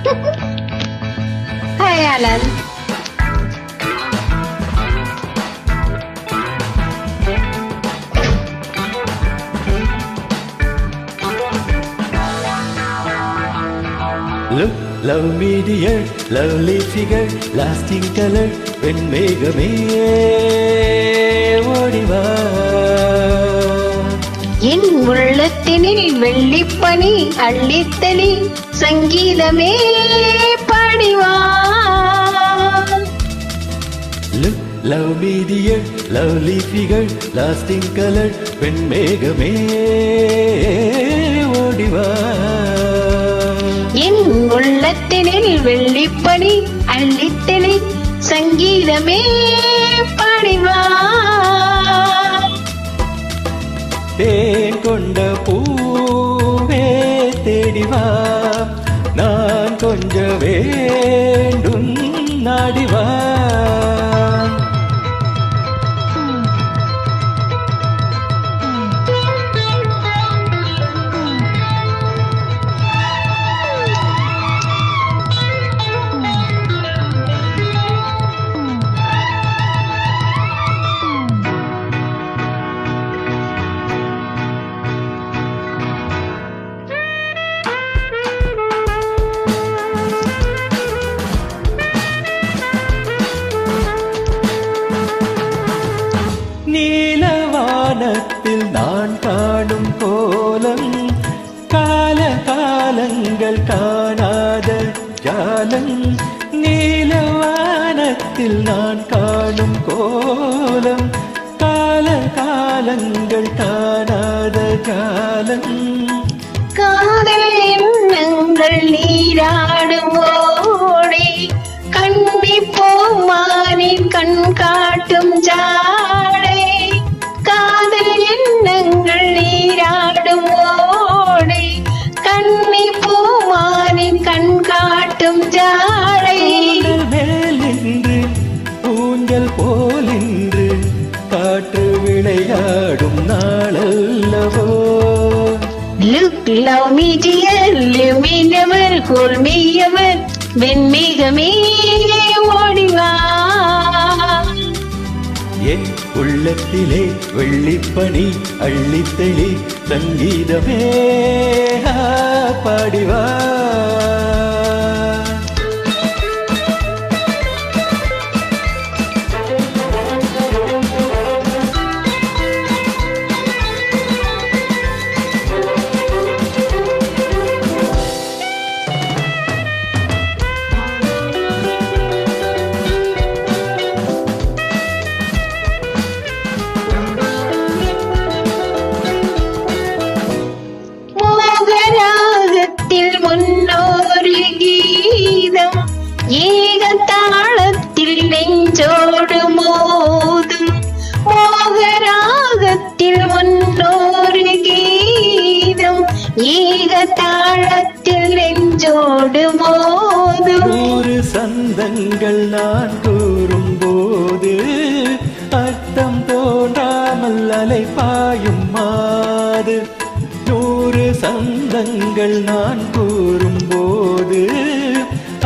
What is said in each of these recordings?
Hi, Alan. Look, love me dear, lovely figure, lasting color, வெண்மேகமே ஓடிவா. என் உள்ளத்தினில் வெள்ளிப்பனி அள்ளித்தளி சங்கீதமே பாடிவா. Look, love me dear, lovely figure, lasting color, வெண்மேகமே ஓடிவா. என் உள்ளத்தினில் வெள்ளிப்பனி அள்ளித்தளி சங்கீதமே பாடிவா. தேன் கொண்ட பூவே தேடிவா, நான் கொஞ்ச வேண்டும் நாடிவா. நீலவானத்தில் நான் காணும் கோலம், கால காலங்கள் காணாத ஜாலம். நீலவானத்தில் நான் காணும் கோலம், கால காலங்கள் காணாத ஜாலம். காதல் எண்ணங்கள் நீராடும் ஓடி, கண்ணி போமானின் கண் காட்டும் ஜாடை. காதல் எண்ணங்கள் நீராடும் ஓடி, கண்ணி போமானின் கண் காட்டும் ஜாடை. மேலின்று ஊஞ்சல் போலின்று காற்று விளையாடும் நாளல்லவோ. Look, love me dear, leave me never, hold me ever, வெண்மேகமே ஓடிவா. என் உள்ளத்திலே வெள்ளிப்பனி அள்ளித்தளி சங்கீதமே பாடிவா. முன்னோரு கீதம் ஏக தாளத்தில் நெஞ்சோடு மோதும். மோகராகத்தில் முன்னோரு கீதம் ஏக தாளத்தில் நெஞ்சோடு மோதும். 100 சந்தங்கள் நான் கூறும் போது அர்த்தம் தோன்றாமல் அலை பாயும் மாது. 100 சந்தங்கள் நான் கூறும் போது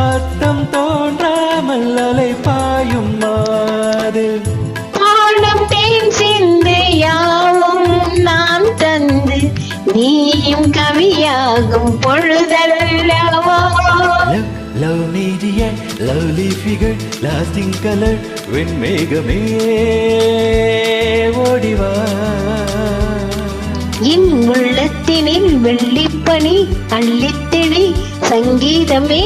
அர்த்தம் தோன்றாமல் அலை பாயும் மாது. பாடம் தேன் சிந்து யாவும் நான் தந்து, நீயும் கவியாகும் பொழுதல்லவா. Love me dear, lovely figure, lasting color, வெண்மேகமே ஓடிவா. என் உள்ளத்தினில் வெள்ளிப்பனி அள்ளித்தளி சங்கீதமே